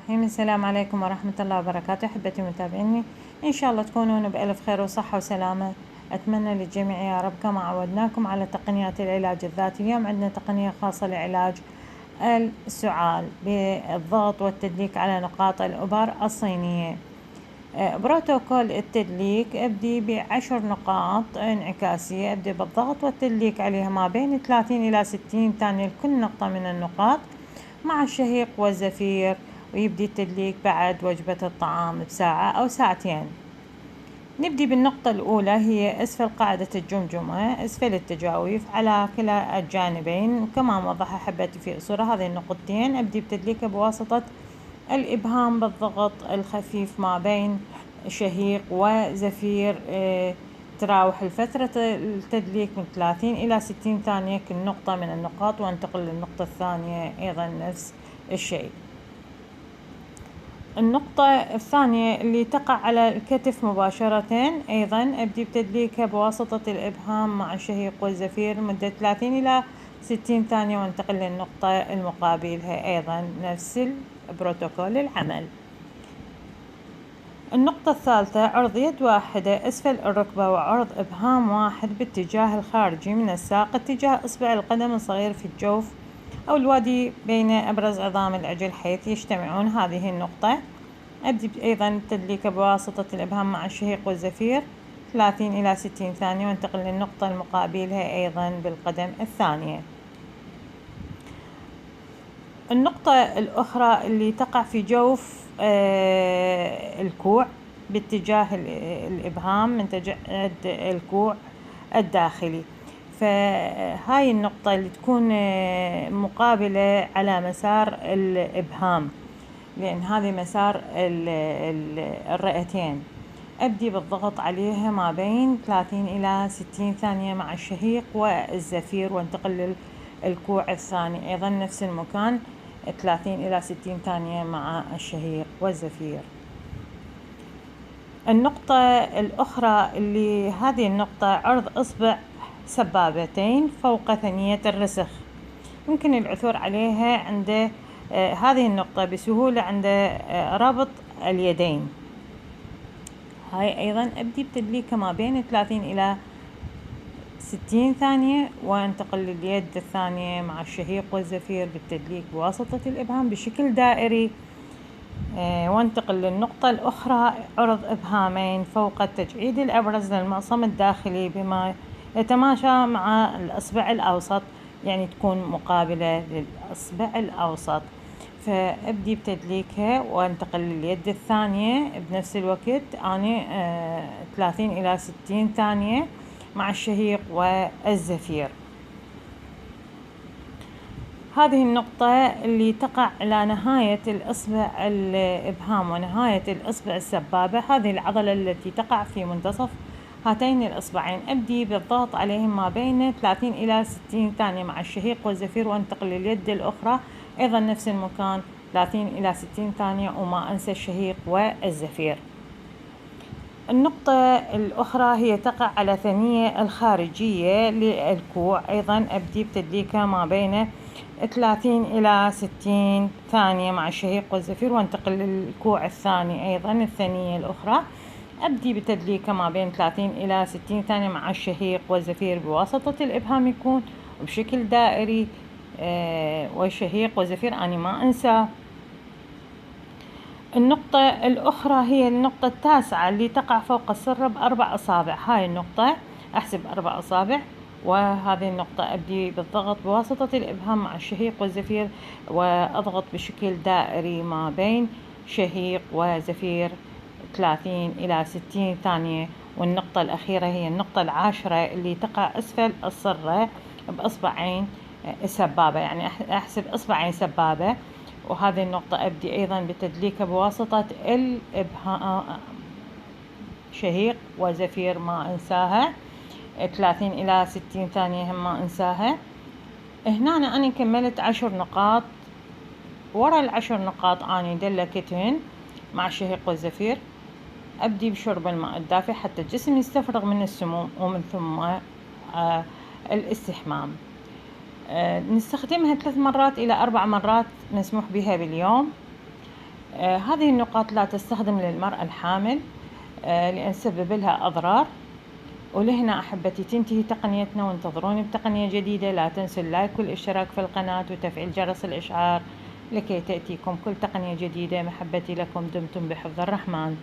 الرحيم. السلام عليكم ورحمة الله وبركاته. أحبتي متابعيني، إن شاء الله تكونون بألف خير وصحة وسلامة. أتمنى للجميع يا رب. كما عودناكم على تقنيات العلاج الذاتي، اليوم عندنا تقنية خاصة لعلاج السعال بالضغط والتدليك على نقاط الإبر الصينية. بروتوكول التدليك، أبدي ب10 نقاط انعكاسية، أبدي بالضغط والتدليك عليها ما بين 30 إلى 60 ثانية لكل نقطة من النقاط مع الشهيق والزفير، ويبدي التدليك بعد وجبة الطعام بساعة أو ساعتين. نبدي بالنقطة الأولى، هي أسفل قاعدة الجمجمة، أسفل التجاويف على كلا الجانبين، وكما موضح أحبتي في الصورة هذه النقطتين. أبدي بتدليكها بواسطة الإبهام بالضغط الخفيف ما بين شهيق وزفير. تراوح الفترة التدليك من 30 إلى 60 ثانية كل نقطة من النقاط، وانتقل للنقطة الثانية أيضا نفس الشيء. النقطة الثانية اللي تقع على الكتف مباشرة، أيضا أبدي بتدليكها بواسطة الإبهام مع الشهيق والزفير لمدة 30 إلى 60 ثانية، وانتقل للنقطة المقابلها أيضا نفس بروتوكول العمل. النقطة الثالثة، عرض يد واحدة أسفل الركبة وعرض إبهام واحد باتجاه الخارجي من الساق اتجاه إصبع القدم الصغير في الجوف أو الوادي بين أبرز عظام العجل حيث يجتمعون. هذه النقطة أبدي أيضا التدليك بواسطة الإبهام مع الشهيق والزفير 30 إلى 60 ثانية، وانتقل للنقطة المقابلها أيضا بالقدم الثانية. النقطة الأخرى اللي تقع في جوف الكوع باتجاه الإبهام من تجعد الكوع الداخلي. فهاي النقطة اللي تكون مقابلة على مسار الإبهام، لأن هذه مسار الرئتين. أبدي بالضغط عليها ما بين 30 إلى 60 ثانية مع الشهيق والزفير، وانتقل للكوع الثاني أيضا نفس المكان 30 إلى 60 ثانية مع الشهيق والزفير. النقطة الأخرى اللي هذه النقطة عرض إصبع سبابتين فوق ثنية الرسخ، يمكن العثور عليها عند هذه النقطة بسهولة عند ربط اليدين. هاي أيضا أبدي بتدليكها ما بين 30 إلى 60 ثانية، وانتقل لليد الثانية مع الشهيق والزفير بالتدليك بواسطة الإبهام بشكل دائري. وانتقل للنقطة الأخرى، عرض إبهامين فوق التجعيد الأبرز للمعصم الداخلي بما يتماشى مع الأصبع الأوسط، يعني تكون مقابلة للأصبع الأوسط. فأبدي بتدليكها وانتقل لليد الثانية بنفس الوقت، أنا 30 إلى 60 ثانية مع الشهيق والزفير. هذه النقطة اللي تقع على نهاية الإصبع الإبهام ونهاية الإصبع السبابة، هذه العضلة التي تقع في منتصف هاتين الإصبعين. أبدي بالضغط عليهم ما بين 30 إلى 60 ثانية مع الشهيق والزفير، وانتقل لليد الأخرى أيضا نفس المكان 30 إلى 60 ثانية، وما أنسى الشهيق والزفير. النقطة الأخرى هي تقع على ثنية الخارجية للكوع، أيضا أبدي بتدليكها ما بين 30 إلى 60 ثانية مع الشهيق والزفير، وانتقل للكوع الثاني أيضا الثنية الأخرى. أبدي بتدليكها ما بين 30 إلى 60 ثانية مع الشهيق والزفير بواسطة الإبهام، يكون بشكل دائري والشهيق والزفير أنا ما أنسى. النقطة الأخرى هي النقطة التاسعة اللي تقع فوق السرة ب4 أصابع. هاي النقطة أحسب 4 أصابع، وهذه النقطة أبدي بالضغط بواسطة الإبهام مع الشهيق والزفير، وأضغط بشكل دائري ما بين شهيق وزفير 30 إلى 60 ثانية. والنقطة الأخيرة هي النقطة العاشرة اللي تقع أسفل السرة بأصبعين سبابة، يعني أحسب أصبعين سبابة. وهذه النقطة أبدي أيضا بتدليكها بواسطة الإبهام شهيق وزفير ما أنساها 30 إلى 60 ثانية هم ما أنساها. هنا أنا كملت 10 نقاط. ورا ال10 نقاط أنا دلكتهن مع الشهيق والزفير. أبدي بشرب الماء الدافئ حتى الجسم يستفرغ من السموم، ومن ثم الاستحمام. نستخدمها 3 مرات إلى 4 مرات مسموح بها باليوم. هذه النقاط لا تستخدم للمرأة الحامل لأن تسبب لها أضرار. ولهنا أحبتي تنتهي تقنيتنا، وانتظروني بتقنية جديدة. لا تنسوا اللايك والاشتراك في القناة وتفعيل جرس الإشعار لكي تأتيكم كل تقنية جديدة. محبتي لكم، دمتم بحفظ الرحمن.